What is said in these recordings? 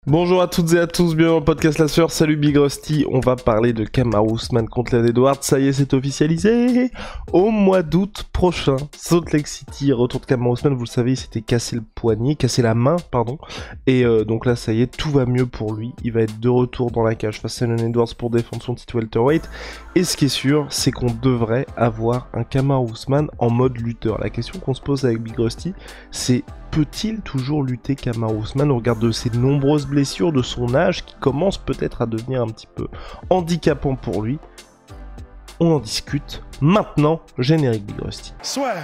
Bonjour à toutes et à tous, bienvenue dans le podcast La Sueur, salut Big Rusty, on va parler de Kamaru Usman contre Leon Edwards, ça y est c'est officialisé. Au mois d'août prochain, Salt Lake City, retour de Kamaru Usman, vous le savez, il s'était cassé la main, et donc là ça y est, tout va mieux pour lui, il va être de retour dans la cage face à Leon Edwards pour défendre son titre welterweight, et ce qui est sûr, c'est qu'on devrait avoir un Kamaru Usman en mode lutteur. La question qu'on se pose avec Big Rusty, c'est peut-il toujours lutter Kamaru Usman au regard de ses nombreuses blessures, de son âge qui commence peut-être à devenir un petit peu handicapant pour lui? On en discute maintenant, générique Big Rusty. Soit.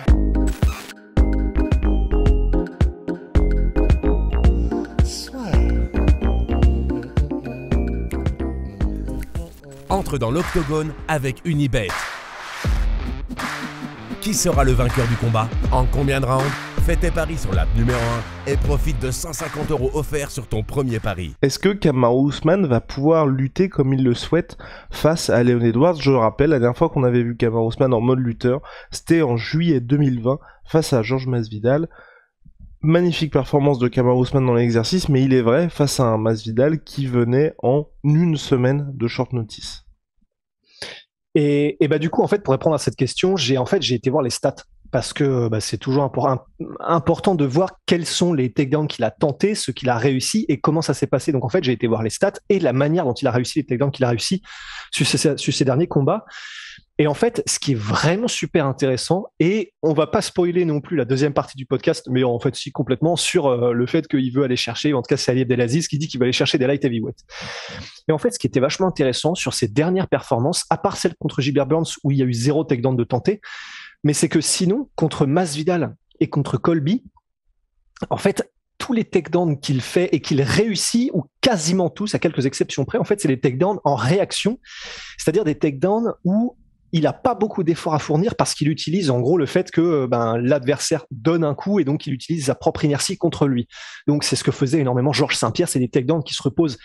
Entre dans l'octogone avec Unibet. Qui sera le vainqueur du combat? En combien de rounds? Fais tes paris sur l'app numéro 1 et profite de 150 € offerts sur ton premier pari. Est-ce que Kamaru Usman va pouvoir lutter comme il le souhaite face à Leon Edwards? Je le rappelle, la dernière fois qu'on avait vu Kamaru Usman en mode lutteur, c'était en juillet 2020 face à Georges Masvidal. Magnifique performance de Kamaru Usman dans l'exercice, mais il est vrai, face à un Masvidal qui venait en une semaine de short notice. Et bah du coup, en fait, pour répondre à cette question, j'ai été voir les stats parce que c'est toujours important de voir quels sont les takedowns qu'il a tentés, ce qu'il a réussi et comment ça s'est passé. Donc en fait, j'ai été voir les stats et la manière dont il a réussi les takedowns qu'il a réussi sur ces derniers combats. Et en fait, ce qui est vraiment super intéressant, et on va pas spoiler non plus la deuxième partie du podcast, mais en fait si complètement sur le fait qu'il veut aller chercher, en tout cas c'est Ali Abdelaziz qui dit qu'il va aller chercher des light heavyweight. Et en fait, ce qui était vachement intéressant sur ces dernières performances, à part celle contre Gilbert Burns où il y a eu 0 takedown de tenté, mais c'est que sinon, contre Masvidal et contre Colby, en fait, tous les takedowns qu'il fait et qu'il réussit, ou quasiment tous, à quelques exceptions près, en fait, c'est les takedowns en réaction, c'est-à-dire des takedowns où il n'a pas beaucoup d'efforts à fournir parce qu'il utilise en gros le fait que l'adversaire donne un coup et donc il utilise sa propre inertie contre lui. Donc c'est ce que faisait énormément Georges Saint-Pierre, c'est des takedowns qui se reposent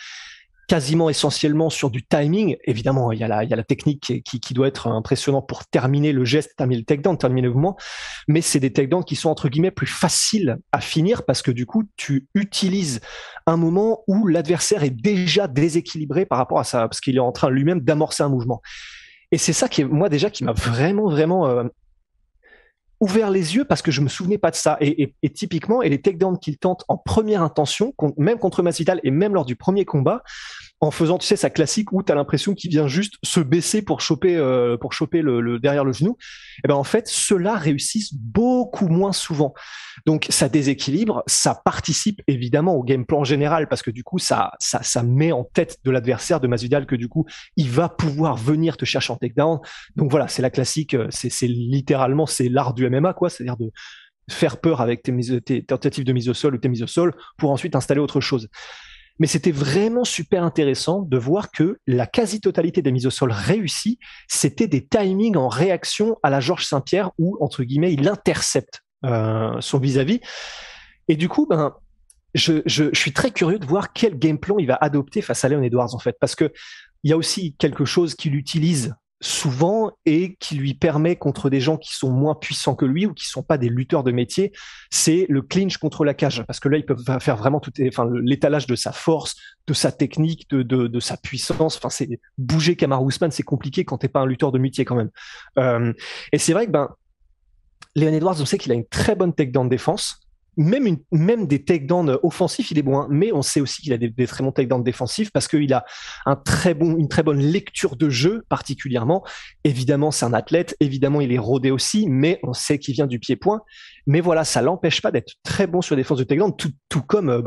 quasiment essentiellement sur du timing. Évidemment, il y a la technique qui doit être impressionnante pour terminer le geste, terminer le takedown, terminer le mouvement, mais c'est des takedowns qui sont entre guillemets plus faciles à finir parce que du coup, tu utilises un moment où l'adversaire est déjà déséquilibré par rapport à ça, parce qu'il est en train lui-même d'amorcer un mouvement. Et c'est ça qui m'a vraiment ouvert les yeux parce que je me souvenais pas de ça. Et typiquement, les takedowns qu'il tente en première intention, même contre Masvidal et même lors du premier combat, en faisant, tu sais, sa classique où tu as l'impression qu'il vient juste se baisser pour choper le derrière le genou, et ben en fait, ceux-là réussissent beaucoup moins souvent. Donc ça déséquilibre, ça participe évidemment au game plan général parce que du coup ça met en tête de l'adversaire de Masvidal que du coup il va pouvoir venir te chercher en takedown. Donc voilà, c'est la classique, c'est littéralement c'est l'art du MMA quoi, c'est-à-dire de faire peur avec tes tentatives de mise au sol ou tes mises au sol pour ensuite installer autre chose. Mais c'était vraiment super intéressant de voir que la quasi-totalité des mises au sol réussies, c'était des timings en réaction à la Georges Saint-Pierre où, entre guillemets, il intercepte son vis-à-vis. Et du coup, je suis très curieux de voir quel game plan il va adopter face à Leon Edwards, en fait, parce que il y a aussi quelque chose qu'il utilise souvent et qui lui permet contre des gens qui sont moins puissants que lui ou qui sont pas des lutteurs de métier, c'est le clinch contre la cage parce que là ils peuvent faire vraiment l'étalage de sa force, de sa technique, de sa puissance. Enfin c'est bouger Kamaru Usman, c'est compliqué quand t'es pas un lutteur de métier quand même. Et c'est vrai que Leon Edwards, on sait qu'il a une très bonne takedown défense. Même des takedowns offensifs, il est bon, hein, mais on sait aussi qu'il a des très bons takedowns défensifs parce qu'il a une très bonne lecture de jeu particulièrement. Évidemment, c'est un athlète, évidemment, il est rodé aussi, mais on sait qu'il vient du pied-point. Mais voilà, ça l'empêche pas d'être très bon sur la défense de takedown, tout comme,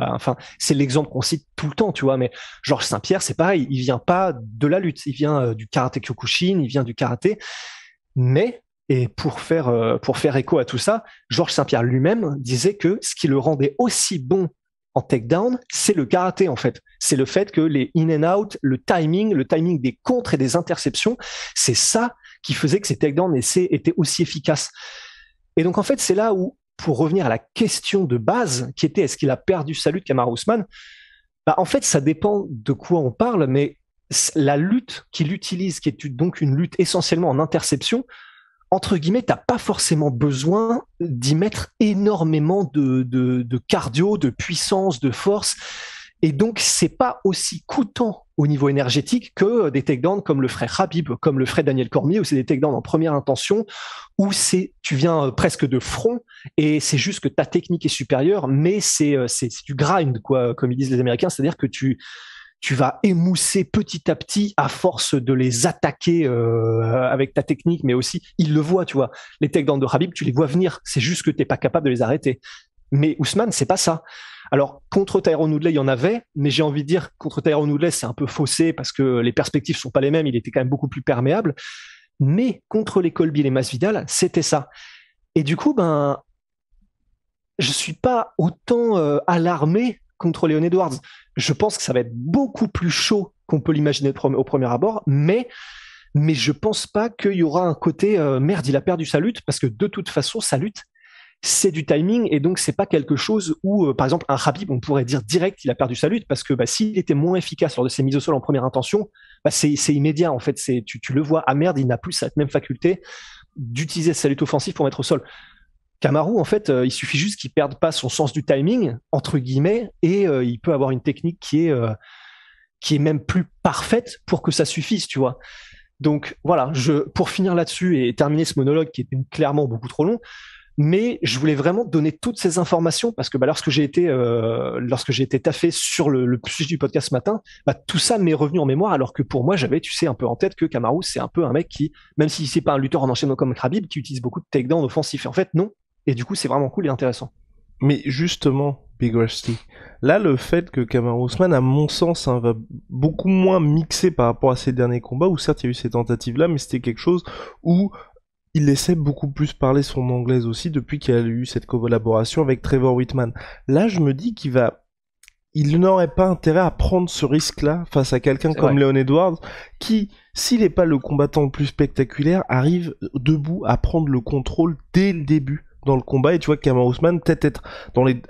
c'est l'exemple qu'on cite tout le temps, tu vois, mais Georges Saint-Pierre, c'est pareil, il vient pas de la lutte, il vient du karaté Kyokushin, il vient du karaté, mais et pour faire écho à tout ça, Georges Saint-Pierre lui-même disait que ce qui le rendait aussi bon en takedown, c'est le karaté en fait. C'est le fait que les in and out, le timing des contres et des interceptions, c'est ça qui faisait que ces takedowns étaient aussi efficaces. Et donc en fait, c'est là où, pour revenir à la question de base, qui était est-ce qu'il a perdu sa lutte Kamaru Usman, en fait, ça dépend de quoi on parle, mais la lutte qu'il utilise, qui est donc une lutte essentiellement en interception, entre guillemets, t'as pas forcément besoin d'y mettre énormément de cardio, de puissance, de force. Et donc, c'est pas aussi coûtant au niveau énergétique que des takedowns comme le ferait Khabib, comme le ferait Daniel Cormier, où c'est des takedowns en première intention, où tu viens presque de front, et c'est juste que ta technique est supérieure, mais c'est du grind, quoi, comme ils disent les Américains, c'est-à-dire que tu vas émousser petit à petit à force de les attaquer avec ta technique, mais aussi, ils le voient, tu vois. Les takedowns de Khabib, tu les vois venir, c'est juste que t'es pas capable de les arrêter. Mais Ousmane, c'est pas ça. Alors, contre Tyron Woodley, il y en avait, mais j'ai envie de dire, contre Tyron Woodley, c'est un peu faussé parce que les perspectives sont pas les mêmes, il était quand même beaucoup plus perméable. Mais contre les Colby et les Masvidal, c'était ça. Et du coup, je suis pas autant alarmé contre Leon Edwards. Je pense que ça va être beaucoup plus chaud qu'on peut l'imaginer au premier abord, mais je pense pas qu'il y aura un côté merde, il a perdu sa lutte, parce que de toute façon, sa lutte, c'est du timing, et donc c'est pas quelque chose où, par exemple, un Khabib, on pourrait dire direct il a perdu sa lutte, parce que s'il était moins efficace lors de ses mises au sol en première intention, c'est immédiat en fait. Tu le vois, ah merde, il n'a plus cette même faculté d'utiliser sa lutte offensive pour mettre au sol. Kamaru, en fait, il suffit juste qu'il perde pas son sens du timing, entre guillemets, et il peut avoir une technique qui est même plus parfaite pour que ça suffise, tu vois. Donc voilà, pour finir là-dessus et terminer ce monologue qui était clairement beaucoup trop long, mais je voulais vraiment donner toutes ces informations parce que lorsque j'ai été taffé sur le sujet du podcast ce matin, tout ça m'est revenu en mémoire, alors que pour moi j'avais, tu sais, un peu en tête que Kamaru c'est un peu un mec qui, même si c'est pas un lutteur en enchaînement comme Khabib, qui utilise beaucoup de takedowns offensifs. Et en fait non, et du coup c'est vraiment cool et intéressant. Mais justement, Big Rusty, là le fait que Kamaru Usman, à mon sens, va beaucoup moins mixer par rapport à ses derniers combats, où certes il y a eu ces tentatives-là, mais c'était quelque chose où il laissait beaucoup plus parler son anglaise aussi depuis qu'il a eu cette collaboration avec Trevor Whitman. Là, je me dis il n'aurait pas intérêt à prendre ce risque-là face à quelqu'un comme Leon Edwards, qui, s'il n'est pas le combattant le plus spectaculaire, arrive debout à prendre le contrôle dès le début dans le combat. Et tu vois que Kamaru Usman, peut-être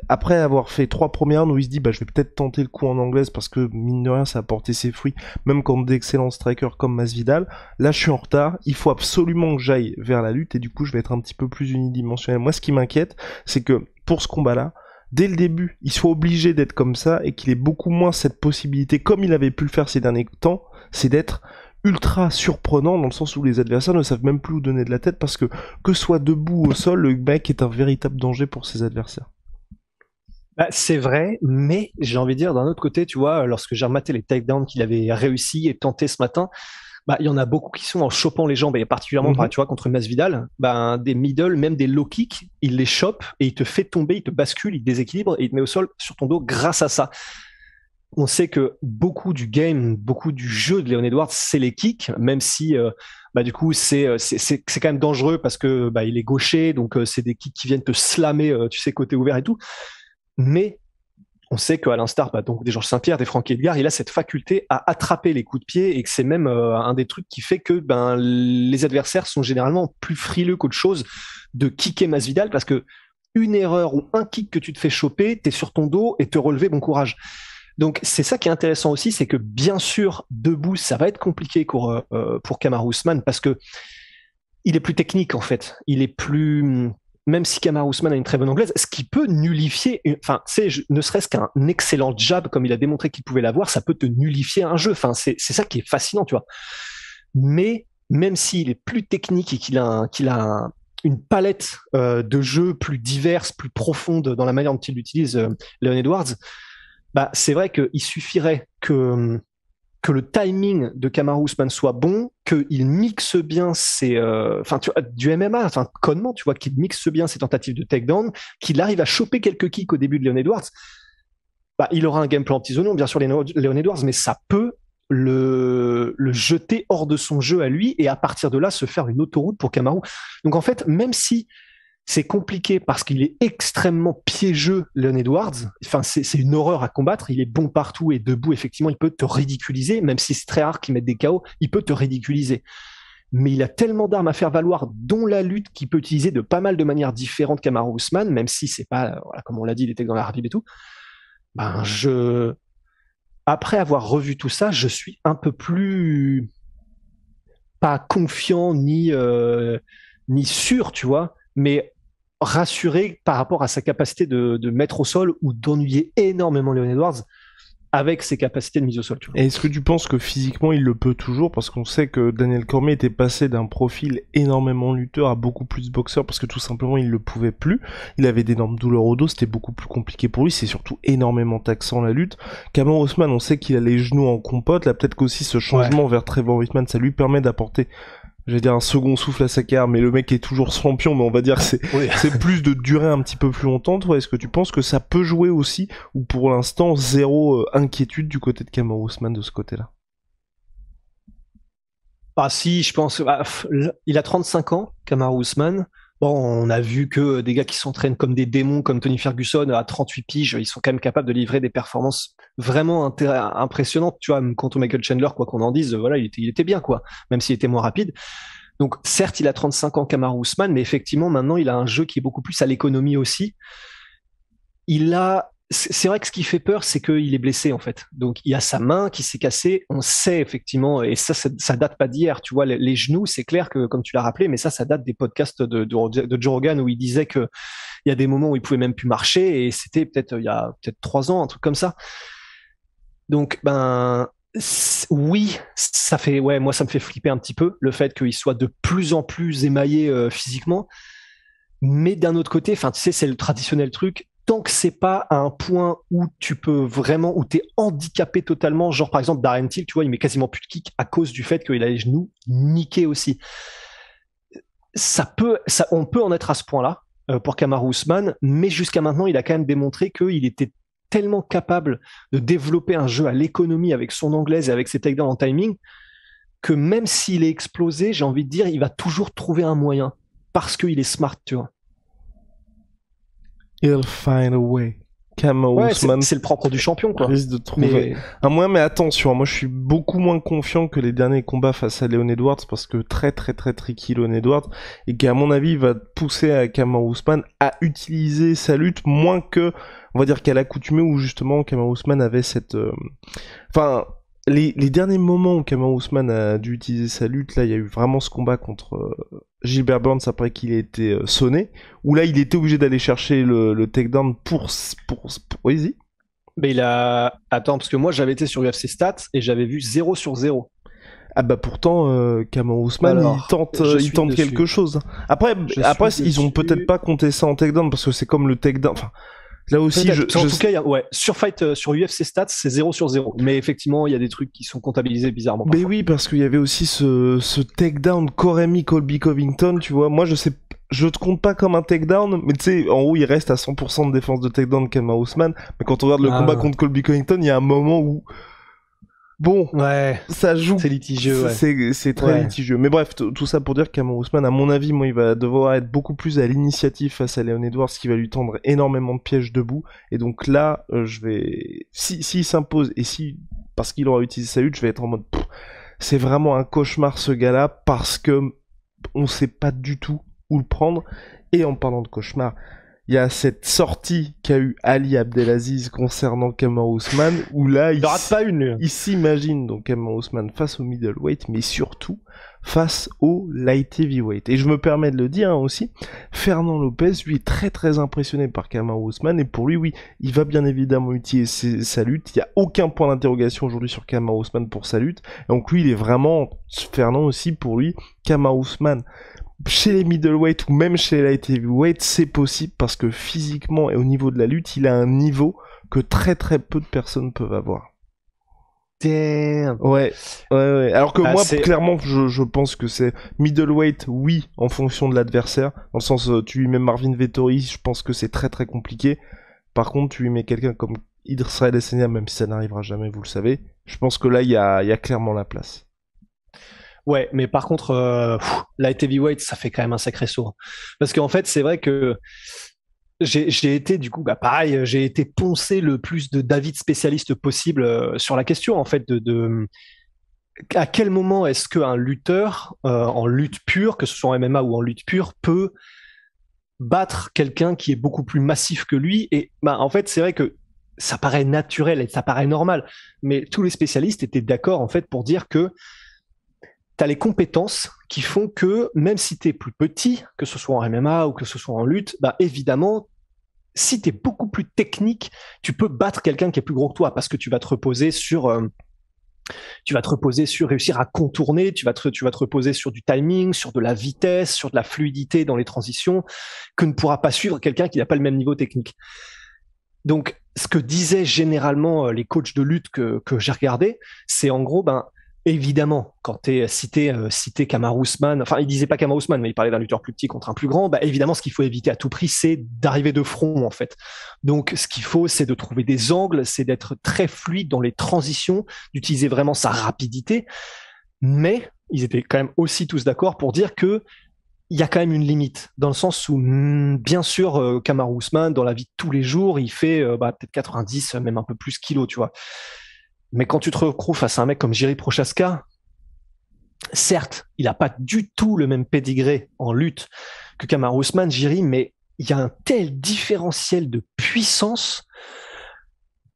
après avoir fait 3 premières rounds où il se dit je vais peut-être tenter le coup en anglaise parce que mine de rien ça a porté ses fruits, même contre d'excellents strikers comme Masvidal. Là je suis en retard, il faut absolument que j'aille vers la lutte, et du coup je vais être un petit peu plus unidimensionnel. Moi ce qui m'inquiète, c'est que pour ce combat-là, dès le début, il soit obligé d'être comme ça, et qu'il ait beaucoup moins cette possibilité, comme il avait pu le faire ces derniers temps, c'est d'être ultra surprenant, dans le sens où les adversaires ne savent même plus où donner de la tête, parce que soit debout ou au sol, le mec est un véritable danger pour ses adversaires. C'est vrai, mais j'ai envie de dire, d'un autre côté, tu vois, lorsque j'ai rematé les takedowns qu'il avait réussi et tenté ce matin, il y en a beaucoup qui sont en chopant les jambes, et particulièrement tu vois, contre Masvidal, des middle, même des low kicks, il les chope et il te fait tomber, il te bascule, il te déséquilibre et il te met au sol sur ton dos grâce à ça. On sait que beaucoup du game, beaucoup du jeu de Leon Edwards, c'est les kicks, même si du coup c'est quand même dangereux parce que il est gaucher, donc c'est des kicks qui viennent te slammer, tu sais, côté ouvert et tout. Mais on sait qu'à l'instar donc des Georges Saint-Pierre, des Frankie Edgar, il a cette faculté à attraper les coups de pied, et que c'est même un des trucs qui fait que les adversaires sont généralement plus frileux qu'autre chose de kicker Masvidal, parce que une erreur ou un kick que tu te fais choper, t'es sur ton dos et te relever, bon courage. Donc c'est ça qui est intéressant aussi, c'est que bien sûr debout ça va être compliqué pour Kamaru Usman, parce que il est plus technique en fait, il est plus, même si Kamaru Usman a une très bonne anglaise, ce qui peut nullifier, ne serait-ce qu'un excellent jab comme il a démontré qu'il pouvait l'avoir, ça peut te nullifier un jeu. C'est ça qui est fascinant, tu vois. Mais même s'il est plus technique et qu'il a une palette de jeux plus diverse, plus profonde dans la manière dont il utilise Leon Edwards, c'est vrai qu'il suffirait que le timing de Kamaru Usman soit bon, qu'il mixe bien du MMA, connement, tu vois, qu'il mixe bien ses tentatives de takedown, qu'il arrive à choper quelques kicks au début de Leon Edwards. Il aura un game plan anti-zonon, bien sûr, Leon Edwards, mais ça peut le jeter hors de son jeu à lui, et à partir de là se faire une autoroute pour Kamaru. Donc en fait, même si c'est compliqué parce qu'il est extrêmement piégeux, Leon Edwards, c'est une horreur à combattre, il est bon partout, et debout effectivement il peut te ridiculiser, même si c'est très rare qu'il mette des KO, il peut te ridiculiser. Mais il a tellement d'armes à faire valoir, dont la lutte, qu'il peut utiliser de pas mal de manières différentes Kamaru Usman, même si c'est pas, comme on l'a dit, il était dans la Habib et tout. Après avoir revu tout ça, je suis un peu plus pas confiant ni sûr, tu vois, mais rassuré par rapport à sa capacité de mettre au sol ou d'ennuyer énormément Leon Edwards. avec ses capacités de mise au sol. Tu vois. Et est-ce que tu penses que physiquement il le peut toujours? Parce qu'on sait que Daniel Cormier était passé d'un profil énormément lutteur à beaucoup plus boxeur parce que tout simplement il le pouvait plus. Il avait d'énormes douleurs au dos, c'était beaucoup plus compliqué pour lui, c'est surtout énormément taxant la lutte. Kamaru Usman, on sait qu'il a les genoux en compote, là peut-être qu'aussi ce changement vers Trevor Whitman, ça lui permet d'apporter, j'allais dire un second souffle à sa carrière, mais le mec est toujours champion, mais on va dire que c'est plus de durer un petit peu plus longtemps. Toi, est-ce que tu penses que ça peut jouer aussi, ou pour l'instant, zéro inquiétude du côté de Kamaru Usman de ce côté-là? Ah si, je pense. Il a 35 ans, Kamaru Usman. Bon, on a vu que des gars qui s'entraînent comme des démons, comme Tony Ferguson, à 38 piges, ils sont quand même capables de livrer des performances vraiment impressionnantes. Tu vois, même contre Michael Chandler, quoi qu'on en dise, voilà, il était bien, quoi, même s'il était moins rapide. Donc, certes, il a 35 ans, Kamaru Usman, mais effectivement, maintenant, il a un jeu qui est beaucoup plus à l'économie aussi. C'est vrai que ce qui fait peur, c'est qu'il est blessé en fait. Donc il y a sa main qui s'est cassée. On sait effectivement, et ça date pas d'hier. Tu vois, les genoux, c'est clair que comme tu l'as rappelé, mais ça date des podcasts de Joe Rogan où il disait que il y a des moments où il pouvait même plus marcher et c'était peut-être il y a peut-être 3 ans, un truc comme ça. Donc oui, ça fait moi ça me fait flipper un petit peu le fait qu'il soit de plus en plus émaillé physiquement. Mais d'un autre côté, enfin, tu sais, c'est le traditionnel truc. Tant que c'est pas à un point où tu peux vraiment, où t'es handicapé totalement, genre par exemple Darren Till, tu vois, il met quasiment plus de kick à cause du fait qu'il a les genoux niqués aussi. On peut en être à ce point-là pour Kamaru Usman, mais jusqu'à maintenant, il a quand même démontré qu'il était tellement capable de développer un jeu à l'économie avec son anglaise et avec ses takedowns en timing que même s'il est explosé, j'ai envie de dire, il va toujours trouver un moyen parce qu'il est smart, tu vois. He'll find a way. Kamaru Usman, c'est le propre du champion, quoi. Risque de trouver un moyen, mais attention, moi je suis beaucoup moins confiant que les derniers combats face à Leon Edwards parce que très tricky Leon Edwards et qu'à mon avis il va pousser à Kamaru Usman à utiliser sa lutte moins que, on va dire qu'à l'accoutumée où justement Kamaru Usman avait cette, les derniers moments où Kamaru Usman a dû utiliser sa lutte, là, il y a eu vraiment ce combat contre Gilbert Burns après qu'il ait été sonné, où là, il était obligé d'aller chercher le takedown pour Easy. Mais Attends, parce que moi, j'avais été sur UFC Stats et j'avais vu 0 sur 0. Ah bah pourtant, Kamaru Usman, il tente quelque chose. Après ils ont peut-être pas compté ça en takedown, parce que c'est comme le takedown... Enfin, là aussi, en tout cas, sur Fight, sur UFC Stats, c'est 0 sur 0. Mais effectivement, il y a des trucs qui sont comptabilisés bizarrement. Mais oui, parce qu'il y avait aussi ce takedown Koremi Colby Covington, tu vois. Moi, je te compte pas comme un takedown, mais tu sais, en haut, il reste à 100% de défense de takedown Kamaru Usman. Mais quand on regarde le combat contre Colby Covington, il y a un moment où... Bon, ça joue. C'est litigieux, c'est très litigieux. Mais bref, tout ça pour dire que Kamaru Usman, à mon avis, il va devoir être beaucoup plus à l'initiative face à Leon Edwards, qui va lui tendre énormément de pièges debout. Et donc là, s'il s'impose, et parce qu'il aura utilisé sa lutte, je vais être en mode, c'est vraiment un cauchemar ce gars-là, parce que on sait pas du tout où le prendre. Et en parlant de cauchemar, il y a cette sortie qu'a eu Ali Abdelaziz concernant Kamaru Usman, où là, il s'imagine donc Kamaru Usman face au middleweight, mais surtout face au light heavyweight. Et je me permets de le dire aussi, Fernand Lopez, lui, est très impressionné par Kamaru Usman, et pour lui, oui, il va bien évidemment utiliser sa lutte. Il n'y a aucun point d'interrogation aujourd'hui sur Kamaru Usman pour sa lutte. Et donc lui, il est vraiment, Fernand aussi, pour lui, Kamaru Usman, chez les middleweight ou même chez les light heavyweight, c'est possible parce que physiquement et au niveau de la lutte, il a un niveau que très peu de personnes peuvent avoir. Damn. Ouais. Alors que moi, clairement, je pense que c'est middleweight, oui, en fonction de l'adversaire. Dans le sens, tu lui mets Marvin Vettori, je pense que c'est très compliqué. Par contre, tu lui mets quelqu'un comme Idris Adesanya, même si ça n'arrivera jamais, vous le savez. Je pense que là, il y a clairement la place. Ouais, mais par contre, light heavyweight, ça fait quand même un sacré saut. Parce qu'en fait, c'est vrai que j'ai été, du coup, pareil, j'ai été poncé le plus de David spécialiste possible sur la question, en fait, de à quel moment est-ce qu'un lutteur, en lutte pure, que ce soit en MMA ou en lutte pure, peut battre quelqu'un qui est beaucoup plus massif que lui. Et en fait, c'est vrai que ça paraît naturel et ça paraît normal, mais tous les spécialistes étaient d'accord, en fait, pour dire que tu as les compétences qui font que même si tu es plus petit, que ce soit en MMA ou que ce soit en lutte, évidemment, si tu es beaucoup plus technique, tu peux battre quelqu'un qui est plus gros que toi parce que tu vas te reposer sur réussir à contourner, tu vas te reposer sur du timing, sur de la vitesse, sur de la fluidité dans les transitions que ne pourra pas suivre quelqu'un qui n'a pas le même niveau technique. Donc, ce que disaient généralement les coachs de lutte que j'ai regardé, c'est en gros, évidemment, quand t'es cité Kamaru Usman, enfin, il disait pas Kamaru Usman, mais il parlait d'un lutteur plus petit contre un plus grand, évidemment, ce qu'il faut éviter à tout prix, c'est d'arriver de front, en fait. Donc, ce qu'il faut, c'est de trouver des angles, c'est d'être très fluide dans les transitions, d'utiliser vraiment sa rapidité. Mais, ils étaient quand même aussi tous d'accord pour dire que il y a quand même une limite, dans le sens où, bien sûr, Kamaru Usman, dans la vie de tous les jours, il fait peut-être 90, même un peu plus kilos, tu vois. Mais quand tu te retrouves face à un mec comme Jiri Prochaska, certes, il n'a pas du tout le même pédigré en lutte que Kamaru Usman, Jiri, mais il y a un tel différentiel de puissance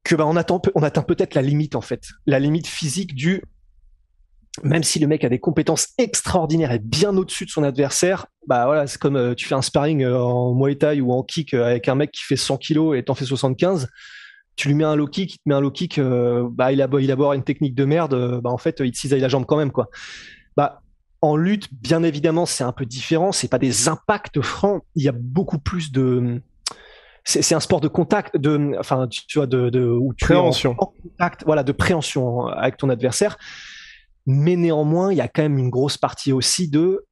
que on atteint peut-être la limite, en fait. La limite physique du... Même si le mec a des compétences extraordinaires et bien au-dessus de son adversaire, voilà, c'est comme tu fais un sparring en Muay Thai ou en kick avec un mec qui fait 100 kilos et t'en fais 75, tu lui mets un low kick, il te met un low kick, il a beau avoir une technique de merde, en fait, il te cisaille la jambe quand même, quoi. En lutte, bien évidemment, c'est un peu différent, c'est pas des impacts francs, il y a beaucoup plus de... C'est un sport de contact, tu vois, où tu préhension. es en contact, voilà, de préhension avec ton adversaire. Mais néanmoins, il y a quand même une grosse partie aussi de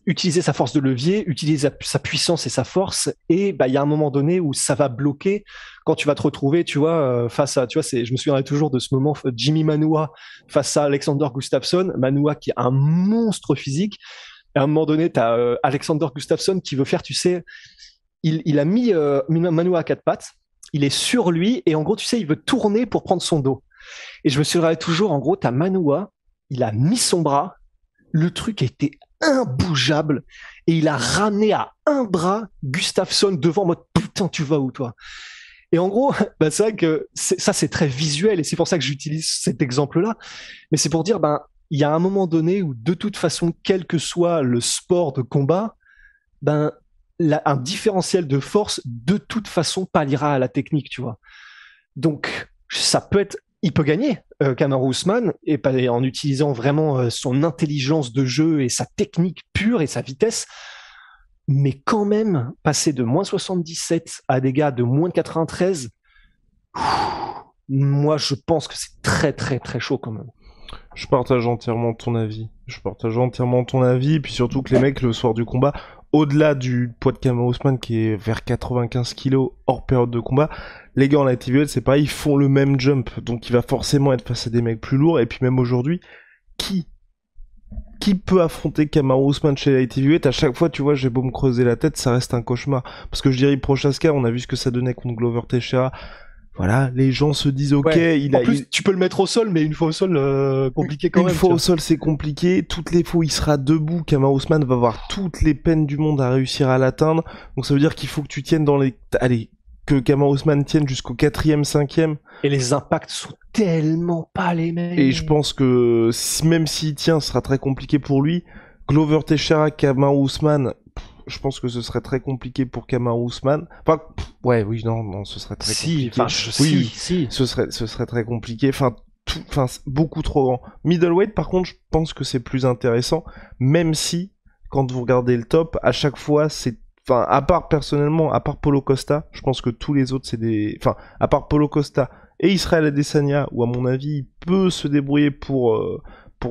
utiliser sa force de levier, utiliser sa puissance et sa force. Et il y a un moment donné où ça va bloquer quand tu vas te retrouver, tu vois, face à, tu vois, je me souviendrai toujours de ce moment, Jimmy Manuwa face à Alexander Gustafsson. Manuwa qui est un monstre physique. Et à un moment donné, tu as Alexander Gustafsson qui veut faire, tu sais, il a mis Manuwa à quatre pattes. Il est sur lui et en gros, tu sais, il veut tourner pour prendre son dos. Et je me souviendrai toujours, en gros, t'as Manuwa, il a mis son bras, le truc était imbougeable, et il a ramené à un bras Gustafsson devant, en mode putain, tu vas où toi? Et en gros, c'est vrai que ça c'est très visuel, et c'est pour ça que j'utilise cet exemple-là. Mais c'est pour dire, il y a un moment donné où de toute façon, quel que soit le sport de combat, un différentiel de force de toute façon palliera à la technique, tu vois. Donc, ça peut être... Il peut gagner, Kamaru Usman, et en utilisant vraiment son intelligence de jeu et sa technique pure et sa vitesse. Mais quand même, passer de moins 77 à des gars de moins 93, moi, je pense que c'est très, très, très chaud quand même. Je partage entièrement ton avis. Et puis surtout que les mecs, le soir du combat, au-delà du poids de Kamaru Usman qui est vers 95 kilos hors période de combat, les gars en light heavyweight, c'est pareil, ils font le même jump. Donc il va forcément être face à des mecs plus lourds. Et puis même aujourd'hui, qui peut affronter Kamaru Usman chez light heavyweight? À chaque fois, tu vois, j'ai beau me creuser la tête, ça reste un cauchemar. Parce que je dirais Prochaska, on a vu ce que ça donnait contre Glover Teixeira. Voilà, les gens se disent ok, tu peux le mettre au sol, mais une fois au sol, compliqué quand même. Une fois au sol, c'est compliqué. Toutes les fois, il sera debout. Kamaru Usman va avoir toutes les peines du monde à réussir à l'atteindre. Donc ça veut dire qu'il faut que tu tiennes que Kamaru Usman tienne jusqu'au 4e, 5e. Et les impacts sont tellement pas les mêmes. Et je pense que même s'il tient, ce sera très compliqué pour lui. Glover Teixeira, Kamaru Usman, je pense que ce serait très compliqué pour Kamaru Usman. Enfin, non, ce serait très compliqué. Si. Ce serait très compliqué. Beaucoup trop grand. Middleweight, par contre, je pense que c'est plus intéressant, même si, quand vous regardez le top, à chaque fois, à part Paulo Costa, je pense que tous les autres, à part Paulo Costa et Israel Adesanya, où à mon avis, il peut se débrouiller pour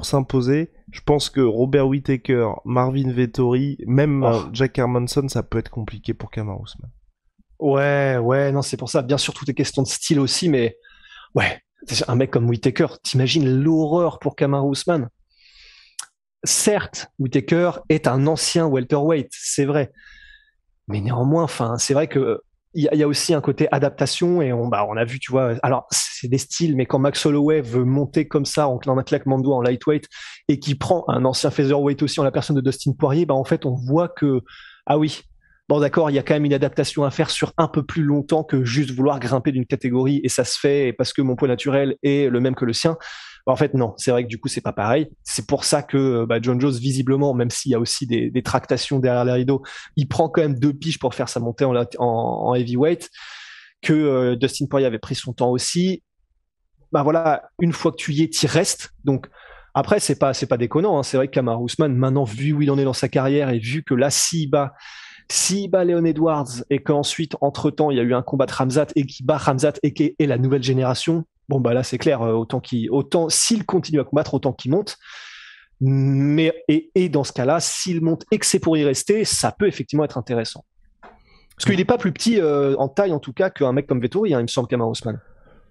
s'imposer. Je pense que Robert Whittaker, Marvin Vettori, même Jack Hermanson, ça peut être compliqué pour Kamaru Usman. Ouais, non, c'est pour ça. Bien sûr, tout est question de style aussi, mais ouais, un mec comme Whittaker, t'imagines l'horreur pour Kamaru Usman. Certes, Whittaker est un ancien welterweight, c'est vrai. Mais néanmoins, c'est vrai que il y a aussi un côté adaptation et on a vu, tu vois, alors c'est des styles, mais quand Max Holloway veut monter comme ça en un claquement de doigts en lightweight et qui prend un ancien featherweight aussi en la personne de Dustin Poirier, en fait, on voit que, ah oui, Bon, d'accord, il y a quand même une adaptation à faire sur un peu plus longtemps que juste vouloir grimper d'une catégorie et ça se fait parce que mon poids naturel est le même que le sien. En fait, non, c'est vrai que du coup, c'est pas pareil. C'est pour ça que John Jones, visiblement, même s'il y a aussi des tractations derrière les rideaux, il prend quand même 2 piges pour faire sa montée en heavyweight, que Dustin Poirier avait pris son temps aussi. Bah voilà, une fois que tu y es, t'y restes. Donc après, c'est pas déconnant. Hein. C'est vrai que Kamaru Usman, maintenant, vu où il en est dans sa carrière et vu que là, s'il bat Leon Edwards et qu'ensuite, entre-temps, il y a eu un combat de Khamzat et qui bat Khamzat et qui est la nouvelle génération, bon, bah là, c'est clair, autant s'il continue à combattre, autant qu'il monte. Mais, et dans ce cas-là, s'il monte et que c'est pour y rester, ça peut effectivement être intéressant. Parce qu'il n'est pas plus petit en taille, en tout cas, qu'un mec comme Vettori, hein, il me semble, Kamaru Usman.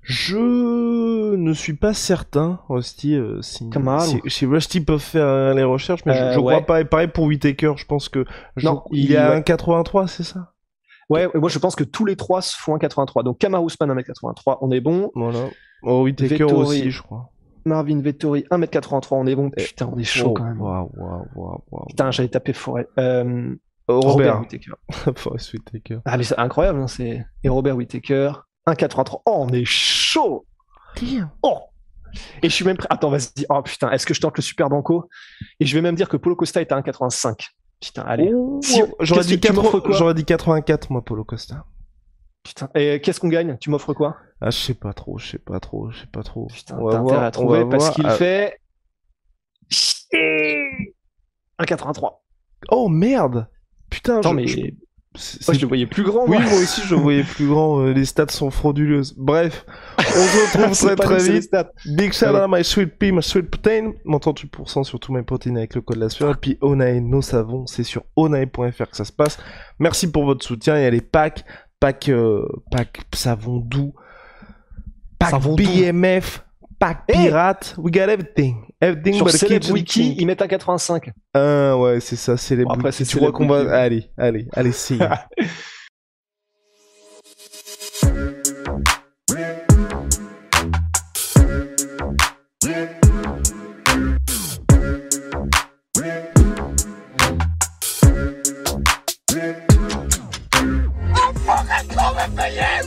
Je ne suis pas certain, Rusty, si Rusty peut faire les recherches, mais je crois pas. Et pareil pour Whittaker, je pense que il y a un 83, c'est ça? Ouais, moi je pense que tous les trois se font un 83. Donc Kamaru Usman 1m83, on est bon. Voilà. Oh, Whittaker Vettori, aussi, je crois. Marvin Vettori 1m83, on est bon. Putain, on est chaud quand même. Waouh. Putain, j'allais taper Forêt. Robert Whittaker. Forrest Whittaker. Ah mais c'est incroyable, hein, c'est. Et Robert Whittaker 1,83. Oh, on est chaud. Oh. Et je suis même prêt. Attends, vas-y. Oh putain, est-ce que je tente le super banco? Et je vais même dire que Paulo Costa est à 1,85. Putain, allez. J'aurais dit 84, moi, Paulo Costa. Putain. Et qu'est-ce qu'on gagne? Tu m'offres quoi? Ah, je sais pas trop. Putain, t'as intérêt à trouver parce qu'il fait 1,83. Oh merde. Putain, attends, mais moi, je le voyais plus grand. Oui, moi aussi, je le voyais plus grand. Les stats sont frauduleuses. Bref, on se retrouve très vite. Big shout out à my sweet pea, my sweet protein. Mon 38% sur tous mes protéines avec le code la sueur. Et puis Onae, nos savons, c'est sur onae.fr que ça se passe. Merci pour votre soutien. Il y a les packs savon doux, pack BMF, pack pirate. We got everything. Sur Celeb Wiki, ils mettent un 85. Ouais, c'est ça, c'est les après, tu crois qu'on va... Allez, c'est I'm fucking coming for you!